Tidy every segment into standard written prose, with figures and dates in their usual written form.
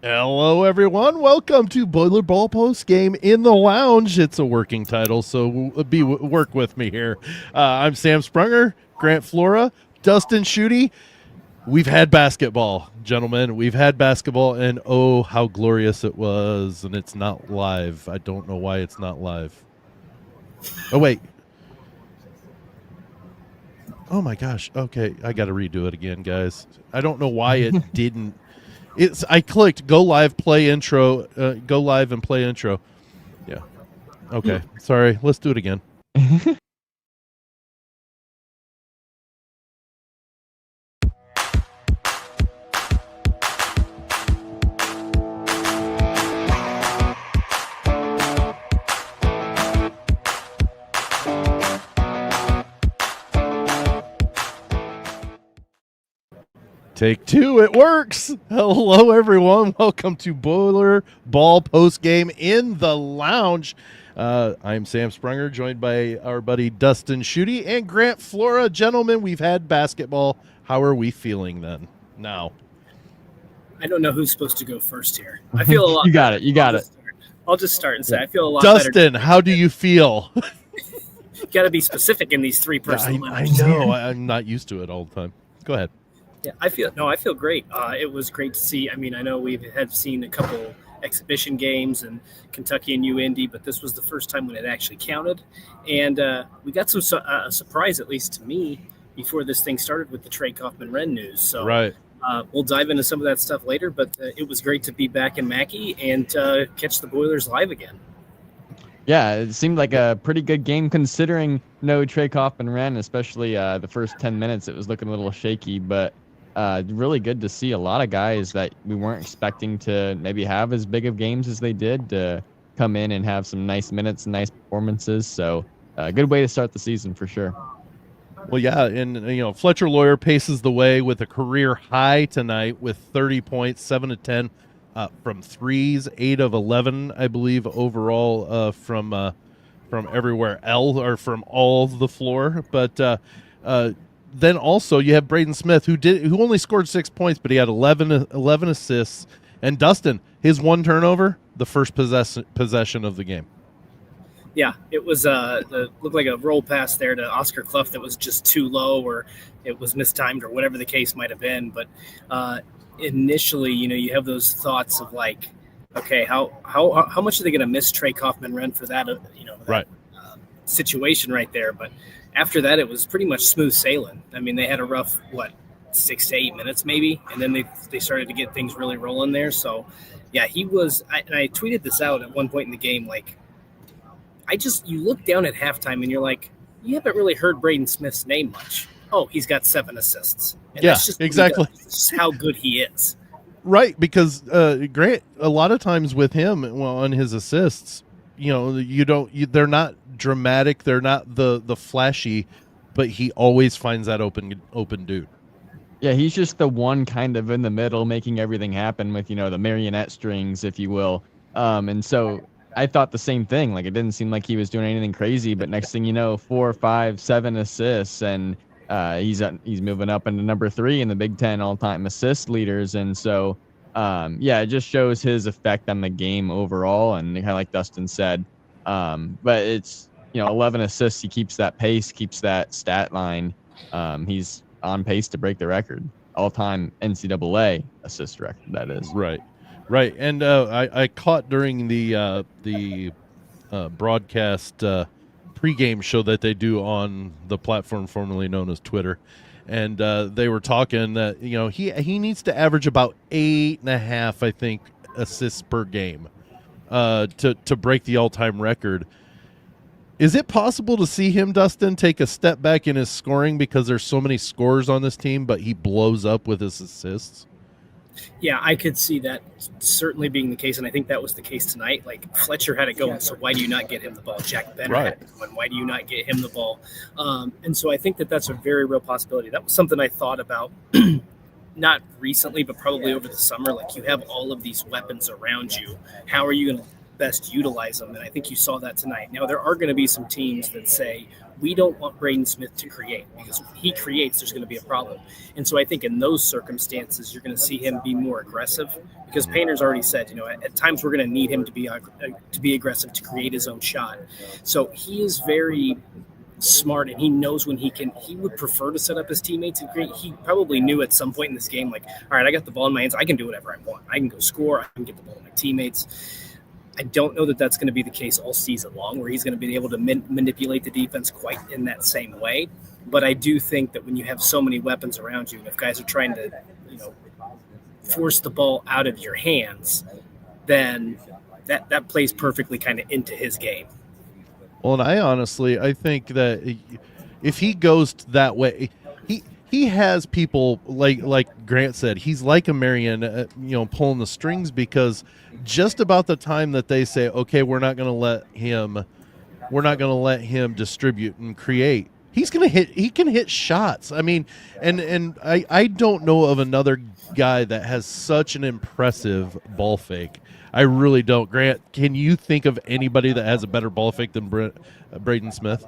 Hello, everyone. Welcome to Boiler Ball Post Game in the Lounge. It's a working title, so work with me here. I'm Sam Sprunger, Grant Flora, Dustin Schutte. We've had basketball, gentlemen. We've had basketball, and oh, how glorious it was. And it's not live. I don't know why it's not live. Oh, wait. Oh, my gosh. Okay, I got to redo it again, guys. I don't know why it didn't. I clicked go live, play intro, go live and play intro. Yeah. Okay. Sorry. Let's do it again. Take two. It works. Hello, everyone. Welcome to Boiler Ball Post Game in the Lounge. I'm Sam Sprunger, joined by our buddy Dustin Schutte and Grant Flora. Gentlemen, we've had basketball. How are we feeling then? Now, I don't know who's supposed to go first here. I feel a lot. You got it. You got it. I'll just start and say I feel a lot better. Dustin, how do you feel? You got to be specific in these three-person I know. I'm not used to it all the time. Go ahead. Yeah, I feel great. It was great to see. I mean, I know we have seen a couple exhibition games in Kentucky and UIndy, but this was the first time when it actually counted. And we got some surprise, at least to me, before this thing started with the Trey Kaufman-Renn news. So Right. We'll dive into some of that stuff later, but it was great to be back in Mackey and catch the Boilers live again. Yeah, it seemed like a pretty good game considering no Trey Kaufman-Renn, especially the first 10 minutes. It was looking a little shaky, but really good to see a lot of guys that we weren't expecting to maybe have as big of games as they did to come in and have some nice minutes and nice performances. So a good way to start the season for sure. Well, yeah, and Fletcher Loyer paces the way with a career high tonight with 30 points, 7 of 10 from threes, 8 of 11, I believe, overall from everywhere else or from all the floor. But then also you have Braden Smith who only scored 6 points, but he had 11 assists. And Dustin, his one turnover, the first possession of the game. Yeah, it was looked like a roll pass there to Oscar Clough that was just too low, or it was mistimed, or whatever the case might have been. But initially, you have those thoughts of like, okay, how much are they going to miss Trey Kaufman-Renn for that, Right. Situation right there? But after that, it was pretty much smooth sailing. I mean, they had a rough 6 to 8 minutes maybe, and then they started to get things really rolling there. So yeah, he was. And I tweeted this out at one point in the game, like. You look down at halftime and you're like, you haven't really heard Braden Smith's name much. Oh, he's got 7 assists. And yeah, that's just exactly. That's how good he is. Right, because Grant, a lot of times with him, on his assists, they're not dramatic, they're not the flashy, but he always finds that open dude. Yeah, he's just the one kind of in the middle, making everything happen with the marionette strings, if you will. And so I thought the same thing. Like, it didn't seem like he was doing anything crazy, but next thing you know, 4, 5, 7 assists, and he's moving up into number 3 in the Big Ten all-time assist leaders. And so, it just shows his effect on the game overall. And kind of like Dustin said, but it's 11 assists. He keeps that pace, keeps that stat line. He's on pace to break the record, all-time NCAA assist record. That is right. Right, and I caught during the broadcast pregame show that they do on the platform formerly known as Twitter, and they were talking that he needs to average about 8.5, I think, assists per game to break the all-time record. Is it possible to see him, Dustin, take a step back in his scoring because there's so many scorers on this team, but he blows up with his assists? Yeah, I could see that certainly being the case, and I think that was the case tonight. Like, Fletcher had it going, so why do you not get him the ball? Jack Benner had it going, why do you not get him the ball? And so I think that's a very real possibility. That was something I thought about, not recently, but probably over the summer. Like, you have all of these weapons around you. How are you going to best utilize them? And I think you saw that tonight. Now, there are going to be some teams that say, we don't want Braden Smith to create, because if he creates, there's going to be a problem. And so I think in those circumstances, you're going to see him be more aggressive, because Painter's already said, at times we're going to need him to be aggressive to create his own shot. So he is very smart, and he knows when he would prefer to set up his teammates and create. He probably knew at some point in this game, like, all right, I got the ball in my hands. I can do whatever I want. I can go score. I can get the ball to my teammates. I don't know that that's going to be the case all season long, where he's going to be able to manipulate the defense quite in that same way. But I do think that when you have so many weapons around you, and if guys are trying to, force the ball out of your hands, then that plays perfectly kind of into his game. Well, and I think that if he goes that way, he has people like Grant said, he's like a marionette, pulling the strings, because just about the time that they say, okay, we're not going to let him distribute and create, he can hit shots. I mean, and I don't know of another guy that has such an impressive ball fake. I really don't. Grant, can you think of anybody that has a better ball fake than Braden Smith?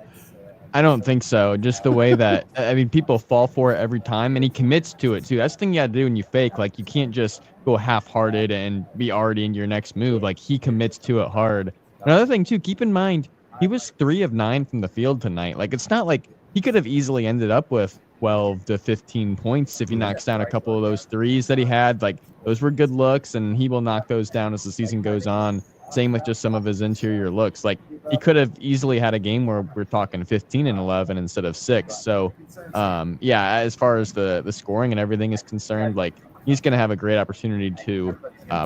I don't think so. Just the way that, people fall for it every time, and he commits to it too. That's the thing you got to do when you fake. Like, you can't just go half-hearted and be already in your next move. Like, he commits to it hard. Another thing too, keep in mind, he was 3 of 9 from the field tonight. Like, it's not like he could have easily ended up with 12 to 15 points if he knocks down a couple of those threes that he had. Like, those were good looks, and he will knock those down as the season goes on. Same with just some of his interior looks. Like, he could have easily had a game where we're talking 15 and 11 instead of 6. So, as far as the scoring and everything is concerned, like, he's going to have a great opportunity to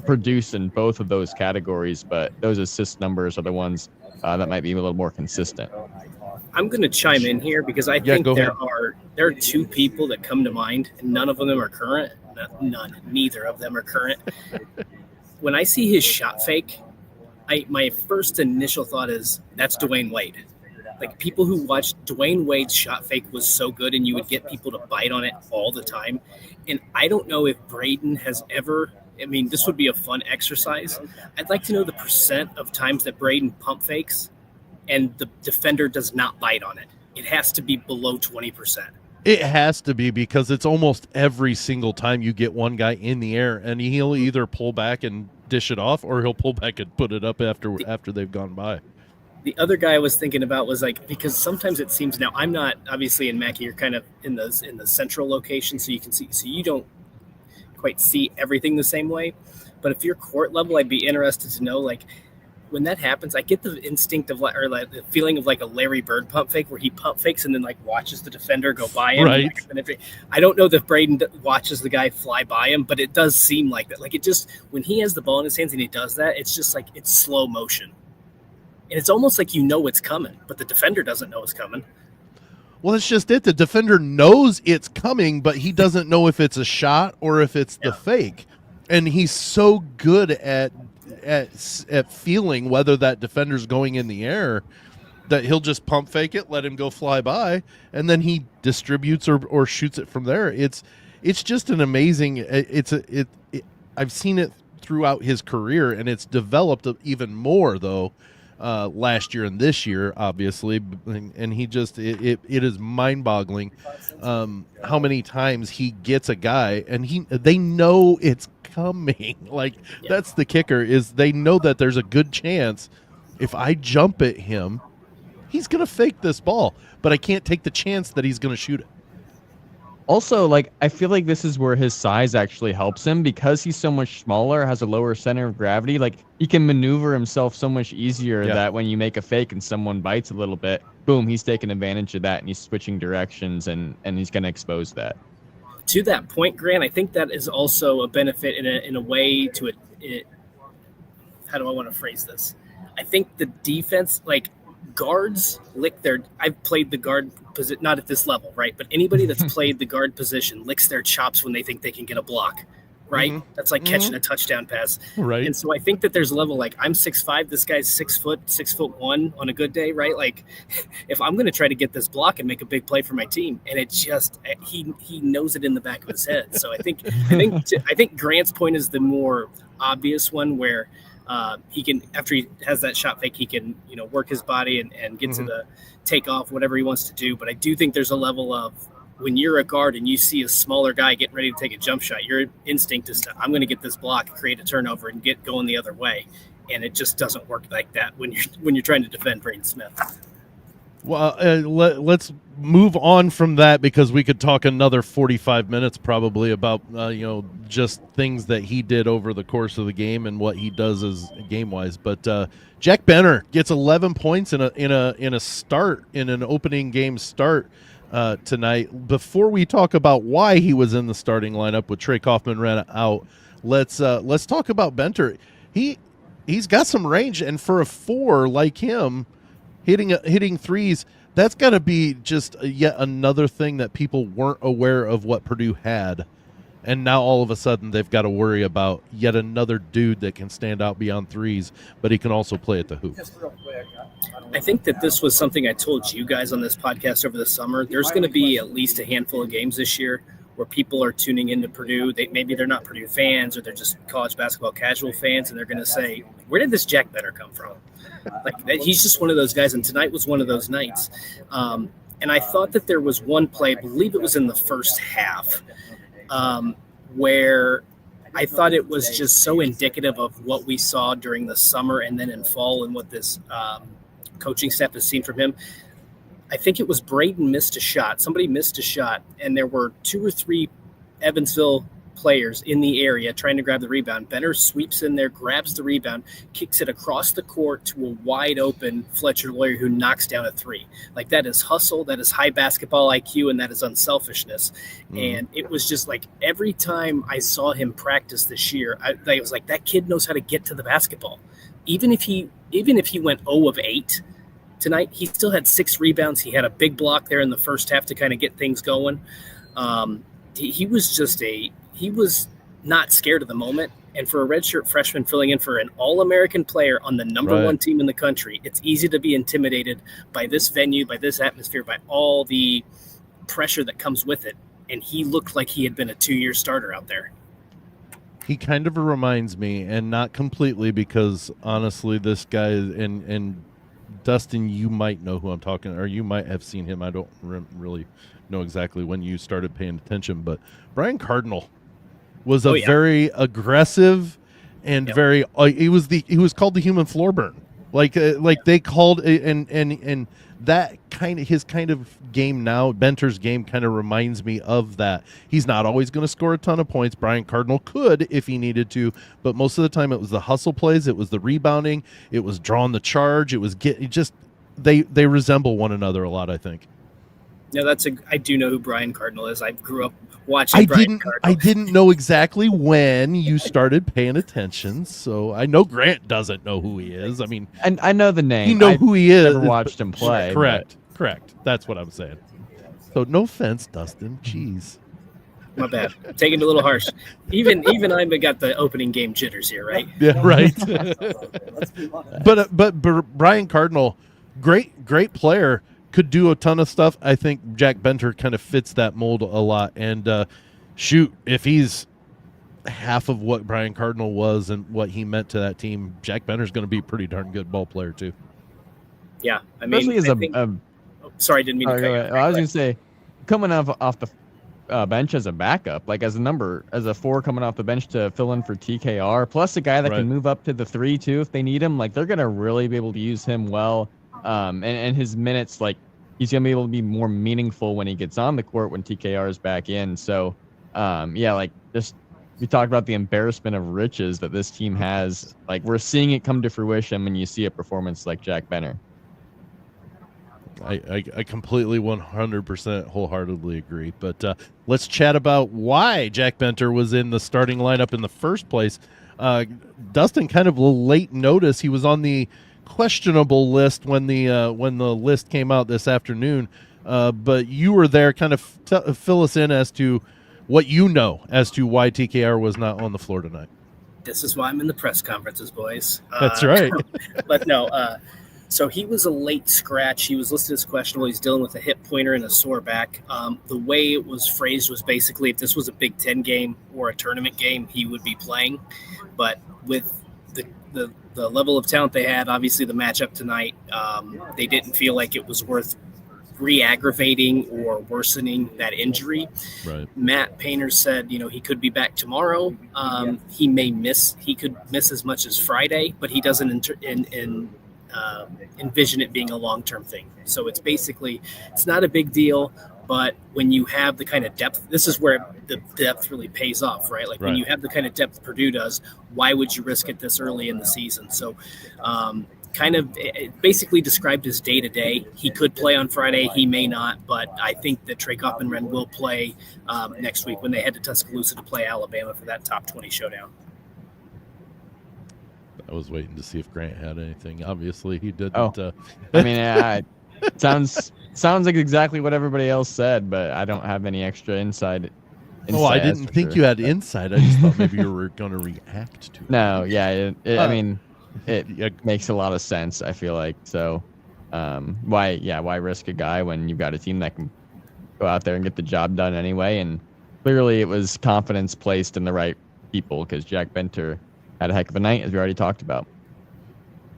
produce in both of those categories. But those assist numbers are the ones that might be a little more consistent. I'm going to chime in here, because I think there are 2 people that come to mind, and none of them are current. Neither of them are current. When I see his shot fake, my first initial thought is, that's Dwayne Wade. Like, people who watched Dwayne Wade's shot fake was so good, and you would get people to bite on it all the time. And I don't know if Braden has ever, this would be a fun exercise. I'd like to know the percent of times that Braden pump fakes and the defender does not bite on it. It has to be below 20%. It has to be, because it's almost every single time you get one guy in the air, and he'll either pull back and dish it off, or he'll pull back and put it up after they've gone by. The other guy I was thinking about was, like, because sometimes it seems, now I'm not obviously in Mackey, you're kind of in the central location, so you can see, so you don't quite see everything the same way. But if you're court level, I'd be interested to know, like, when that happens, I get the instinct of, or like the feeling of like a Larry Bird pump fake, where he pump fakes and then like watches the defender go by him. Right. I don't know that Braden watches the guy fly by him, but it does seem like that. Like, it just, when he has the ball in his hands and he does that, it's just like, it's slow motion. And it's almost like it's coming, but the defender doesn't know it's coming. Well, that's just it. The defender knows it's coming, but he doesn't know if it's a shot or if it's the fake. And he's so good at feeling whether that defender's going in the air that he'll just pump fake it, let him go fly by, and then he distributes or shoots it from there. It's just an amazing. I've seen it throughout his career, and it's developed even more though last year and this year, obviously. And he just it is mind-boggling how many times he gets a guy and they know it's coming. Like, that's the kicker, is they know that there's a good chance if I jump at him, he's going to fake this ball, but I can't take the chance that he's going to shoot it. Also, like, I feel like this is where his size actually helps him, because he's so much smaller, has a lower center of gravity. Like, he can maneuver himself so much easier that when you make a fake and someone bites a little bit, boom, he's taking advantage of that, and he's switching directions, and he's going to expose that. To that point, Grant, I think that is also a benefit in a way to it. How do I want to phrase this? I think the defense, like, guards lick their. I've played the guard position, not at this level, right? But anybody that's played the guard position licks their chops when they think they can get a block, right? Mm-hmm. That's like catching a touchdown pass, right? And so I think that there's a level, like, I'm 6'5", this guy's 6'1" on a good day, right? Like, if I'm going to try to get this block and make a big play for my team, and it just he knows it in the back of his head. So I think Grant's point is the more obvious one, where he can, after he has that shot fake, he can, work his body and get to the takeoff, whatever he wants to do. But I do think there's a level of, when you're a guard and you see a smaller guy getting ready to take a jump shot, your instinct is to, I'm going to get this block, create a turnover, and get going the other way. And it just doesn't work like that when you're trying to defend Braden Smith. Well, let's move on from that, because we could talk another 45 minutes probably about just things that he did over the course of the game and what he does as game wise. But Jack Benner gets 11 points in an opening game start tonight. Before we talk about why he was in the starting lineup with Trey Kaufman-Renna out, let's talk about Benter. He's got some range, and for a 4 like him, hitting threes, that's got to be just yet another thing that people weren't aware of what Purdue had. And now all of a sudden they've got to worry about yet another dude that can stand out beyond threes, but he can also play at the hoop. I think that this was something I told you guys on this podcast over the summer. There's going to be at least a handful of games this year where people are tuning into Purdue. Maybe they're not Purdue fans, or they're just college basketball casual fans, and they're going to say, where did this Jack Benner come from? He's just one of those guys, and tonight was one of those nights. And I thought that there was one play, I believe it was in the first half, where I thought it was just so indicative of what we saw during the summer and then in fall, and what this coaching staff has seen from him. I think it was Braden missed a shot. Somebody missed a shot, and there were 2 or 3 Evansville players in the area trying to grab the rebound. Benner sweeps in there, grabs the rebound, kicks it across the court to a wide open Fletcher Loyer, who knocks down a 3. Like, that is hustle, that is high basketball IQ, and that is unselfishness. And it was just like, every time I saw him practice this year, I was like, that kid knows how to get to the basketball. Even if he went 0 of 8 tonight, he still had 6 rebounds. He had a big block there in the first half to kind of get things going. He was not scared of the moment. And for a redshirt freshman filling in for an All-American player on the number 1 team in the country, it's easy to be intimidated by this venue, by this atmosphere, by all the pressure that comes with it. And he looked like he had been a 2-year starter out there. He kind of reminds me, and not completely, because honestly, this guy, and Dustin, you might know who I'm talking, or you might have seen him. I don't really know exactly when you started paying attention, but Brian Cardinal was a very aggressive and very. He was called the human floor burn. Like they called, and that kind of, his kind of game now, Benter's game kind of reminds me of that. He's not always going to score a ton of points. Brian Cardinal could if he needed to, but most of the time it was the hustle plays, it was the rebounding, it was drawing the charge, it was they resemble one another a lot, I think. No, I do know who Brian Cardinal is. I grew up watching Brian Cardinal. I didn't know exactly when you started paying attention, so I know Grant doesn't know who he is. I mean, and I know the name. You know who he is. Never watched him play. Correct. That's what I'm saying. So no offense, Dustin. Jeez. My bad. Taking it a little harsh. Even I got the opening game jitters here, right? Yeah, right. But Brian Cardinal, great player. Could do a ton of stuff. I think Jack Benter kind of fits that mold a lot. And if he's half of what Brian Cardinal was and what he meant to that team, Jack Benter's going to be a pretty darn good ball player too. Yeah, I mean, sorry, I didn't mean to cut you off. I was going to say, coming off the bench as a backup, like as a 4 coming off the bench to fill in for TKR, plus a guy that can move up to the 3 too if they need him. Like, they're going to really be able to use him well. And his minutes, like, he's going to be able to be more meaningful when he gets on the court when TKR is back in. So, we talked about the embarrassment of riches that this team has. Like, we're seeing it come to fruition when you see a performance like Jack Benner. I completely 100% wholeheartedly agree. But let's chat about why Jack Benter was in the starting lineup in the first place. Dustin, kind of a late notice. He was on the questionable list when the list came out this afternoon, but you were there. Kind of fill us in as to what you know as to why TKR was not on the floor tonight. This is why I'm in the press conferences, boys. That's right. But no, so he was a late scratch. He was listed as questionable. He's dealing with a hip pointer and a sore back. The way it was phrased was basically, if this was a Big Ten game or a tournament game, he would be playing. But with the level of talent they had, obviously the matchup tonight, they didn't feel like it was worth re-aggravating or worsening that injury. Right. Matt Painter said, he could be back tomorrow. He could miss as much as Friday, but he doesn't envision it being a long-term thing. So it's not a big deal. But when you have the kind of depth, this is where the depth really pays off, right? Like when you have the kind of depth Purdue does, why would you risk it this early in the season? So it basically described his day-to-day. He could play on Friday. He may not. But I think that Trey Kaufman-Renn will play next week when they head to Tuscaloosa to play Alabama for that top 20 showdown. I was waiting to see if Grant had anything. Obviously, he didn't. I mean, sounds like exactly what everybody else said, but I don't have any extra insight. I didn't think you had insight. I just thought maybe you were going to react to it. No, yeah, I mean, it makes a lot of sense, I feel like. So, why risk a guy when you've got a team that can go out there and get the job done anyway? And clearly it was confidence placed in the right people because Jack Benter had a heck of a night, as we already talked about.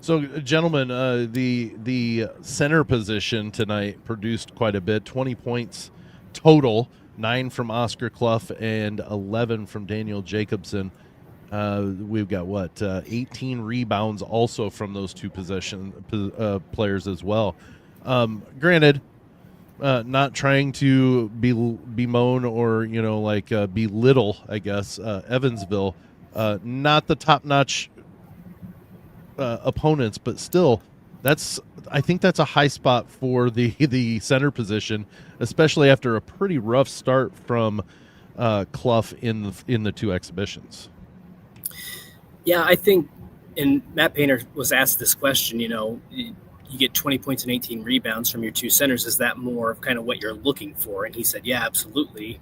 So, gentlemen, the center position tonight produced quite a bit, 20 points total, 9 from Oscar Clough and 11 from Daniel Jacobson. We've got, 18 rebounds also from those two players as well. Granted, not trying to bemoan or, belittle, I guess, Evansville, not the top-notch opponents, but still, I think that's a high spot for the center position, especially after a pretty rough start from Clough in the two exhibitions. Yeah, I think, and Matt Painter was asked this question. You get 20 points and 18 rebounds from your two centers. Is that more of kind of what you're looking for? And he said, yeah, absolutely.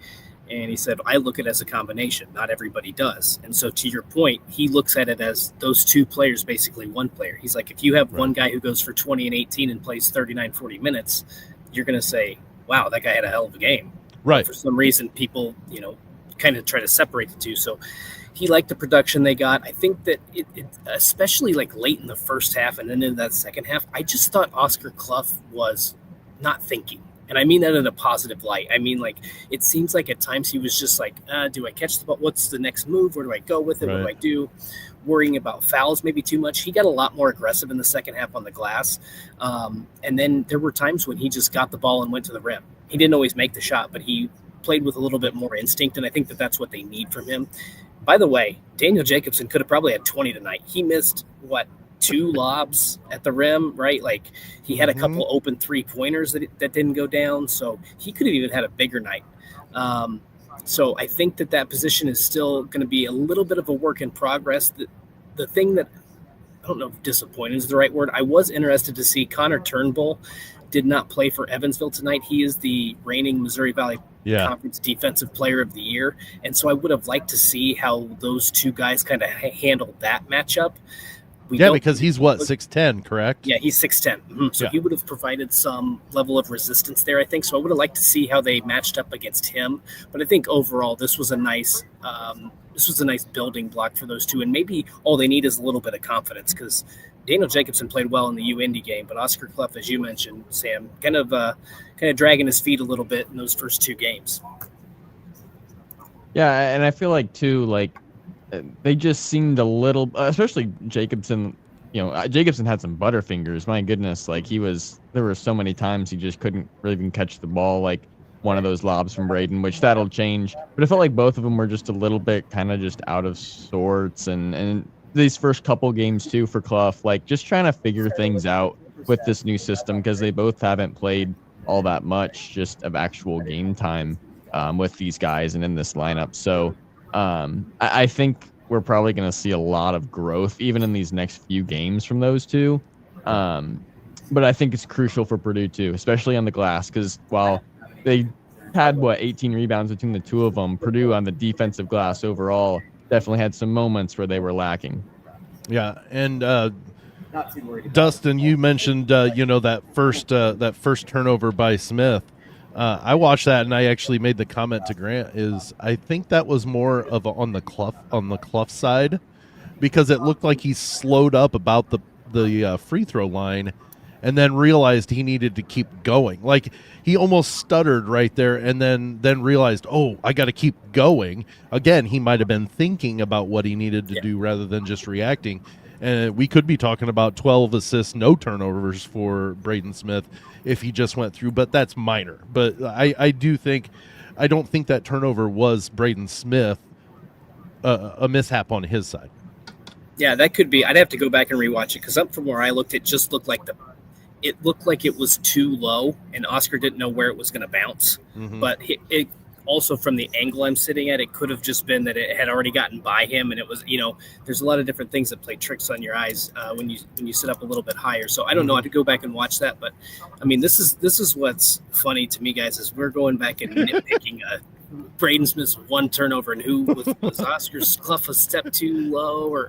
And he said, I look at it as a combination. Not everybody does. And so to your point, he looks at it as those two players, basically one player. He's like, if you have one guy who goes for 20 and 18 and plays 39, 40 minutes, you're going to say, wow, that guy had a hell of a game. Right. For some reason, people, kind of try to separate the two. So he liked the production they got. I think that it especially like late in the first half and then in that second half, I just thought Oscar Clough was not thinking. And I mean that in a positive light. I mean, like, it seems like at times he was just like, do I catch the ball? What's the next move? Where do I go with it? What do I do? Worrying about fouls maybe too much. He got a lot more aggressive in the second half on the glass. And then there were times when he just got the ball and went to the rim. He didn't always make the shot, but he played with a little bit more instinct, and I think that that's what they need from him. By the way, Daniel Jacobson could have probably had 20 tonight. He missed, 2 lobs at the rim, right? Like, he had a couple open three-pointers that didn't go down, so he could have even had a bigger night. So I think that position is still going to be a little bit of a work in progress. The thing that, I don't know if disappointed is the right word, I was interested to see Connor Turnbull did not play for Evansville tonight. He is the reigning Missouri Valley Conference Defensive Player of the Year, and so I would have liked to see how those two guys kind of handled that matchup. Because he's 6'10", correct? Yeah, he's 6'10". Mm-hmm. So he would have provided some level of resistance there, I think. So I would have liked to see how they matched up against him. But I think overall this was a nice building block for those two. And maybe all they need is a little bit of confidence because Daniel Jacobson played well in the UIndy game, but Oscar Clough, as you mentioned, Sam, kind of dragging his feet a little bit in those first two games. Yeah, and I feel like too, they just seemed a little, especially Jacobson. Jacobson had some butterfingers. My goodness, there were so many times he just couldn't really even catch the ball. Like one of those lobs from Braden, which that'll change. But it felt like both of them were just a little bit kind of just out of sorts. And these first couple games too for Clough, just trying to figure things out with this new system because they both haven't played all that much just of actual game time with these guys and in this lineup. So. I think we're probably going to see a lot of growth even in these next few games from those two. But I think it's crucial for Purdue too, especially on the glass, because while they had 18 rebounds between the two of them, Purdue on the defensive glass overall definitely had some moments where they were lacking. Yeah, and Dustin, you mentioned that first turnover by Smith. I watched that and I actually made the comment to Grant I think that was more of on the Clough side. because it looked like he slowed up about the free throw line and then realized he needed to keep going. Like he almost stuttered right there and then realized, oh, I got to keep going. Again, he might have been thinking about what he needed to do rather than just reacting. And we could be talking about 12 assists, no turnovers for Braden Smith if he just went through, but that's minor. But I don't think that turnover was Braden Smith, a mishap on his side. Yeah, that could be. I'd have to go back and rewatch it because from where I looked, it just looked like it was too low, and Oscar didn't know where it was going to bounce. Mm-hmm. But it also, from the angle I'm sitting at, it could have just been that it had already gotten by him, and it was, there's a lot of different things that play tricks on your eyes when you sit up a little bit higher. So I don't know. I have to go back and watch that, but I mean, this is what's funny to me, guys, is we're going back and nitpicking Braden Smith's one turnover, and who was Oscar's Clough a step too low,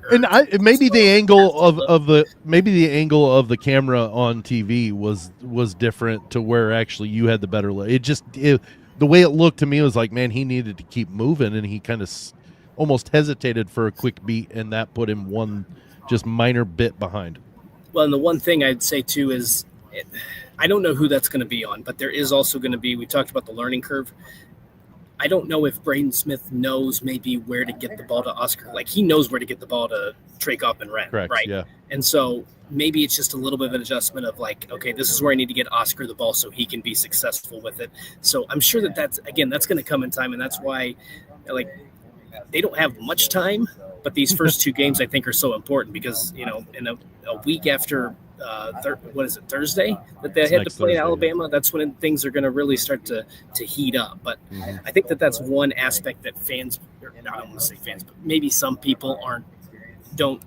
maybe the angle of the camera on TV was different to where actually you had the better look. The way it looked to me was like, man, he needed to keep moving, and he kind of almost hesitated for a quick beat, and that put him one just minor bit behind. Well, and the one thing I'd say too is, I don't know who that's going to be on, but there is also going to be. We talked about the learning curve. I don't know if Braden Smith knows maybe where to get the ball to Oscar. Like he knows where to get the ball to Trakoff and Wren, correct, right? Yeah. And so maybe it's just a little bit of an adjustment of like, okay, this is where I need to get Oscar the ball so he can be successful with it. So I'm sure that's going to come in time, and that's why, like, they don't have much time, but these first two games I think are so important because in a week after Thursday that they had to play Thursday, Alabama. Yeah. That's when things are going to really start to heat up. But I think that's one aspect that fans, or I don't want to say fans, but maybe some people don't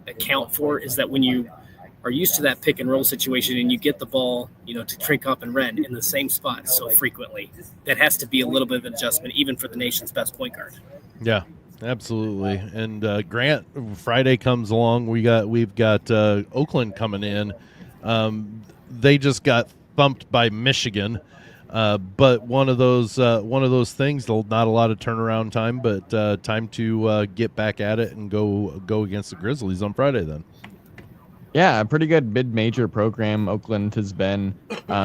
account for, is that when you are used to that pick and roll situation and you get the ball, to Trakoff and Wren in the same spot so frequently, that has to be a little bit of an adjustment, even for the nation's best point guard. Yeah. Absolutely, and Grant, Friday comes along. We've got Oakland coming in. They just got thumped by Michigan, but one of those things. Not a lot of turnaround time, but time to get back at it and go against the Grizzlies on Friday. Then, yeah, a pretty good mid-major program Oakland has been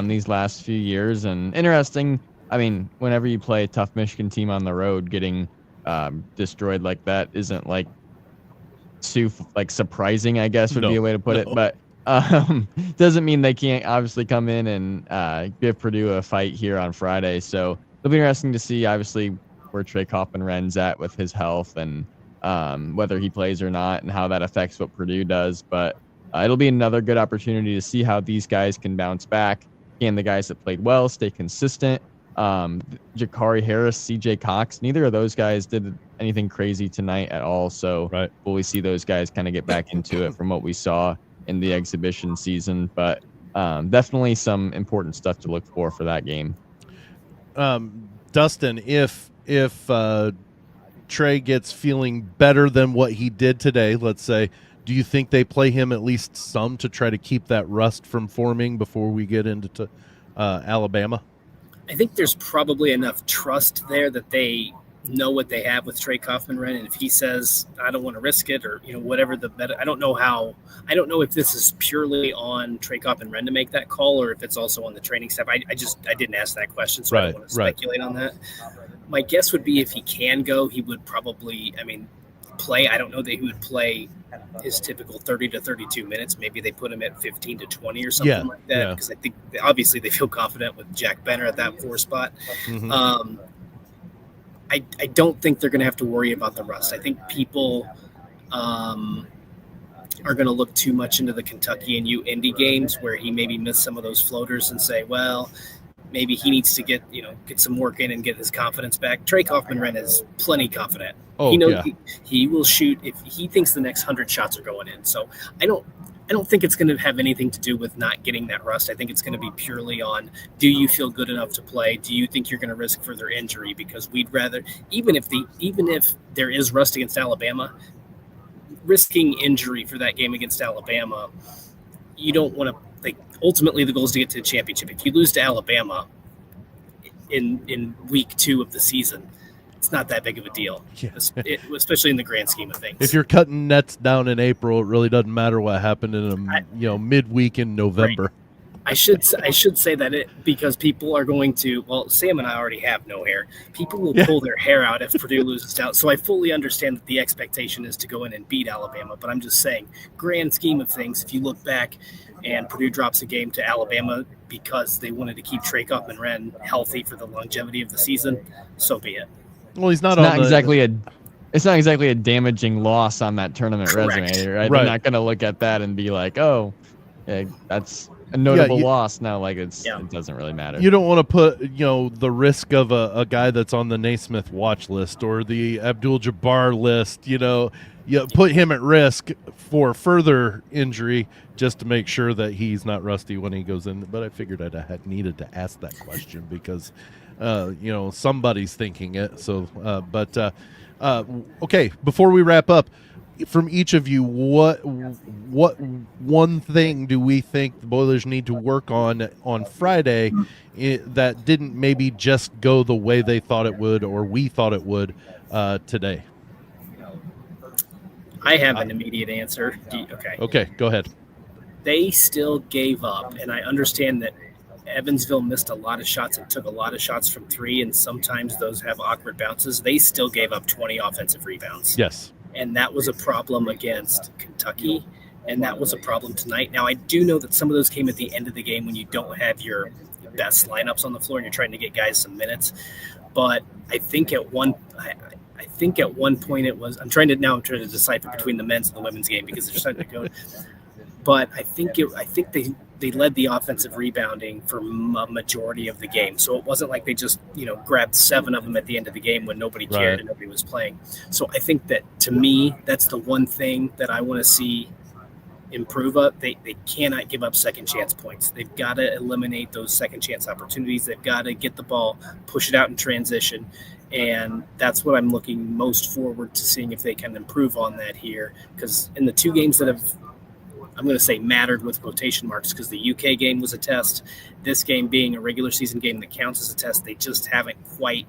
these last few years, and interesting. I mean, whenever you play a tough Michigan team on the road, getting destroyed like that isn't like too surprising, I guess would be a way to put it, but doesn't mean they can't obviously come in and give Purdue a fight here on Friday. So it'll be interesting to see obviously where Trakoff and Wren's at with his health and whether he plays or not and how that affects what Purdue does. But it'll be another good opportunity to see how these guys can bounce back. Can the guys that played well stay consistent? Jakari Harris, CJ Cox, neither of those guys did anything crazy tonight at all. So Will we see those guys kind of get back into it from what we saw in the exhibition season? But definitely some important stuff to look for that game. Dustin, if Trey gets feeling better than what he did today, let's say, do you think they play him at least some to try to keep that rust from forming before we get into Alabama? I think there's probably enough trust there that they know what they have with Trakoff and Wren, and if he says I don't want to risk it, or whatever the better, I don't know if this is purely on Trakoff and Wren to make that call, or if it's also on the training staff. I didn't ask that question, so I don't want to speculate on that. My guess would be if he can go, he would probably, play. I don't know that he would play his typical 30 to 32 minutes. Maybe they put him at 15 to 20 or something like that, because I think obviously they feel confident with Jack Benner at that 4 spot. Mm-hmm. I don't think they're going to have to worry about the rust. I think people are going to look too much into the Kentucky and Indy games where he maybe missed some of those floaters and say, well, maybe he needs to get some work in and get his confidence back. Trakoff and Wren is plenty confident. He knows he will shoot if he thinks the next 100 shots are going in. So I don't think it's going to have anything to do with not getting that rust. I think it's going to be purely on, do you feel good enough to play? Do you think you're going to risk further injury? Because we'd rather, even if there is rust against Alabama, risking injury for that game against Alabama, you don't want to. Ultimately, the goal is to get to the championship. If you lose to Alabama in week 2 of the season, it's not that big of a deal, Yeah. especially in the grand scheme of things. If you're cutting nets down in April, it really doesn't matter what happened in midweek in November. Right. I should say that because people are going to, well, Sam and I already have no hair. People will pull their hair out if Purdue loses down. So I fully understand that the expectation is to go in and beat Alabama. But I'm just saying, grand scheme of things, if you look back and Purdue drops a game to Alabama because they wanted to keep Trey Cuthman-Wren healthy for the longevity of the season, so be it. Well, he's not It's not exactly a damaging loss on that tournament Correct. resume, right? They're not going to look at that and be like, "Oh, that's a notable loss." Now, like it doesn't really matter. You don't want to put the risk of a guy that's on the Naismith watch list or the Abdul-Jabbar list. You put him at risk for further injury just to make sure that he's not rusty when he goes in. But I figured I had needed to ask that question because somebody's thinking it. So, okay. Before we wrap up, from each of you, what one thing do we think the Boilers need to work on Friday that didn't maybe just go the way they thought it would or we thought it would today? I have an immediate answer. Okay, go ahead. They still gave up, and I understand that Evansville missed a lot of shots and took a lot of shots from three, and sometimes those have awkward bounces. They still gave up 20 offensive rebounds. Yes. And that was a problem against Kentucky, and that was a problem tonight. Now, I do know that some of those came at the end of the game when you don't have your best lineups on the floor and you're trying to get guys some minutes. But I think at one point it was – I'm trying to decipher between the men's and the women's game because they're starting to go – but I think they led the offensive rebounding for a majority of the game. So it wasn't like they just, grabbed 7 of them at the end of the game when nobody cared and nobody was playing. So I think that, to me, that's the one thing that I want to see improve up. They cannot give up second chance points. They've got to eliminate those second chance opportunities. They've got to get the ball, push it out in transition. And that's what I'm looking most forward to seeing if they can improve on that here. Because in the 2 games that have, I'm going to say mattered with quotation marks because the UK game was a test. This game being a regular season game that counts as a test, they just haven't quite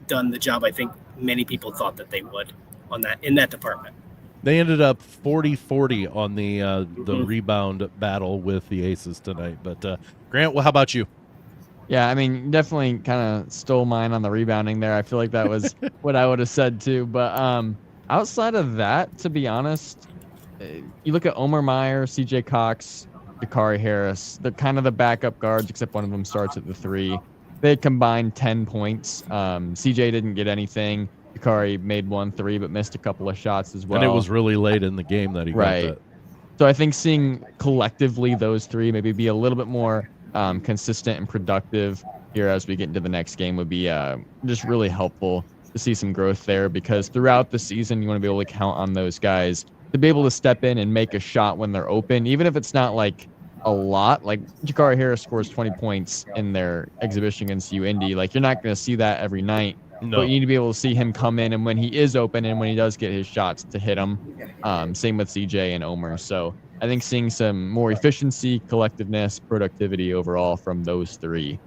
done the job I think many people thought that they would in that department. They ended up 40-40 on the rebound battle with the Aces tonight. But Grant, well, how about you? Yeah, I mean, definitely kind of stole mine on the rebounding there. I feel like that was what I would have said too. But outside of that, to be honest, you look at Omer Meyer, C.J. Cox, Dakari Harris. They're kind of the backup guards, except one of them starts at the 3. They combined 10 points. C.J. didn't get anything. Dakari made 1 3, but missed a couple of shots as well. And it was really late in the game that he got that. So I think seeing collectively those 3 maybe be a little bit more consistent and productive here as we get into the next game would be just really helpful to see some growth there, because throughout the season you want to be able to count on those guys to be able to step in and make a shot when they're open, even if it's not like a lot. Like Dakari Harris scores 20 points in their exhibition against UIndy. Like, you're not going to see that every night. No. But you need to be able to see him come in, and when he is open and when he does get his shots, to hit them. Same with CJ and Omer. So I think seeing some more efficiency, collectiveness, productivity overall from those 3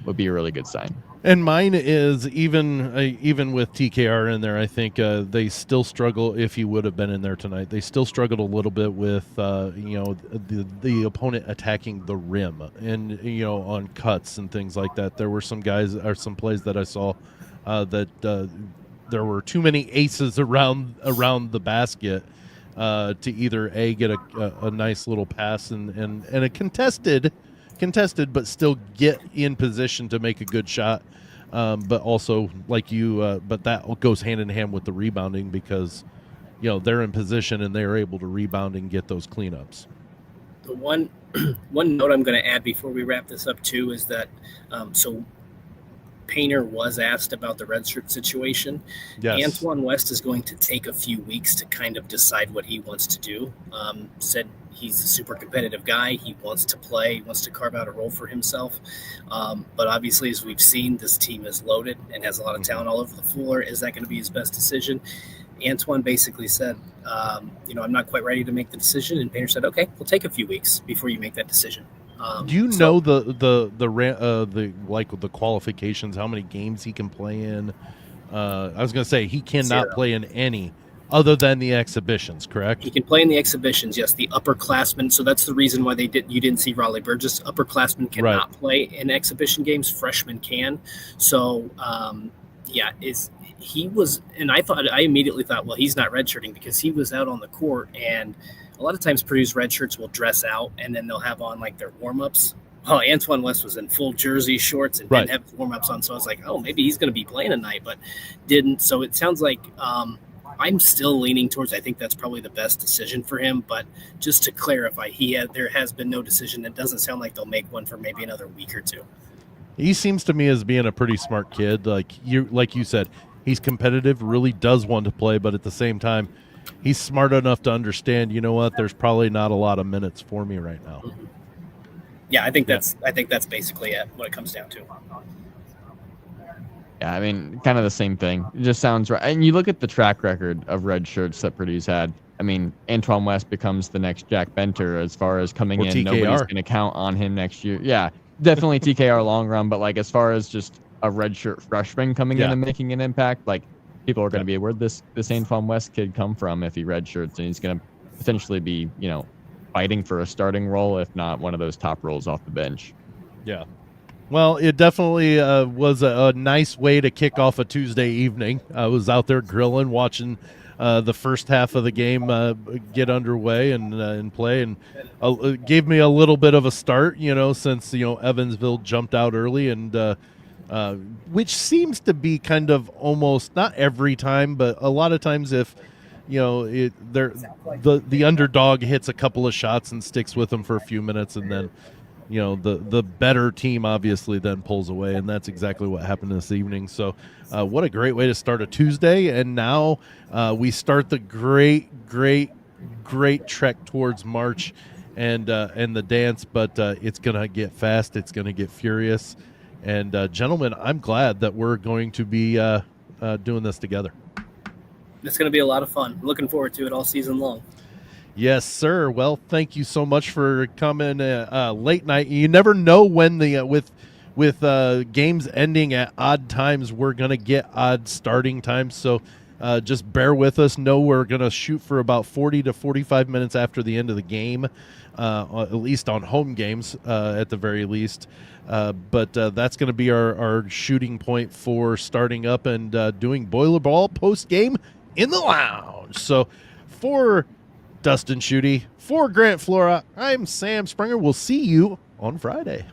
would be a really good sign. And mine is even with TKR in there, I think they still struggle. If he would have been in there tonight, they still struggled a little bit with the opponent attacking the rim and on cuts and things like that. There were some guys or some plays that I saw that there were too many aces around the basket to either get a nice little pass and a contested, but still get in position to make a good shot. But also, like but that goes hand in hand with the rebounding, because they're in position and they're able to rebound and get those cleanups. The one note I'm going to add before we wrap this up too is that so Painter was asked about the redshirt situation. Yes. Antoine West is going to take a few weeks to kind of decide what he wants to do. Said he's a super competitive guy. He wants to play. He wants to carve out a role for himself. But obviously, as we've seen, this team is loaded and has a lot of talent all over the floor. Is that going to be his best decision? Antoine basically said, I'm not quite ready to make the decision. And Painter said, okay, we'll take a few weeks before you make that decision. Do you know the qualifications, how many games he can play in? I was going to say he cannot 0. play in any other than the exhibitions, correct? He can play in the exhibitions, yes, the upperclassmen. So that's the reason why you didn't see Raleigh Burgess. Upperclassmen cannot play in exhibition games. Freshmen can. So, he was, and I immediately thought, well, he's not redshirting because he was out on the court, and a lot of times Purdue's red shirts will dress out and then they'll have on like their warm-ups. Oh, Antoine West was in full jersey shorts and didn't have his warm-ups on, so I was like, oh, maybe he's going to be playing tonight, but didn't. So it sounds like I'm still leaning towards I think that's probably the best decision for him, but just to clarify, there has been no decision. It doesn't sound like they'll make one for maybe another week or two. He seems to me as being a pretty smart kid. Like you said, he's competitive, really does want to play, but at the same time, he's smart enough to understand, you know what, there's probably not a lot of minutes for me right now. Mm-hmm. Yeah, I think that's basically it, what it comes down to. Yeah, I mean, kind of the same thing. It just sounds right. And you look at the track record of red shirts that Purdue's had. I mean, Antoine West becomes the next Jack Benter as far as coming in. TKR. Nobody's going to count on him next year. Yeah, definitely TKR long run, but like as far as just a redshirt freshman coming in and making an impact, like people are going to be, where'd this Antoine West kid come from if he redshirts, and he's going to potentially be, fighting for a starting role, if not one of those top roles off the bench. Yeah. Well, it definitely was a nice way to kick off a Tuesday evening. I was out there grilling, watching the first half of the game get underway and play, and gave me a little bit of a start, since Evansville jumped out early, and which seems to be kind of almost not every time, but a lot of times if the underdog hits a couple of shots and sticks with them for a few minutes, and then the better team obviously then pulls away, and that's exactly what happened this evening. So what a great way to start a Tuesday, and now we start the great trek towards March and the dance, but it's gonna get fast, it's gonna get furious, and gentlemen, I'm glad that we're going to be doing this together. It's going to be a lot of fun. Looking forward to it all season long. Yes, sir. Well, thank you so much for coming late night. You never know when with games ending at odd times, we're going to get odd starting times. So just bear with us. Know we're going to shoot for about 40 to 45 minutes after the end of the game, at least on home games at the very least. But that's going to be our shooting point for starting up and doing Boiler Ball post-game in the lounge. So for Dustin Schutte, for Grant Flora, I'm Sam Springer. We'll see you on Friday.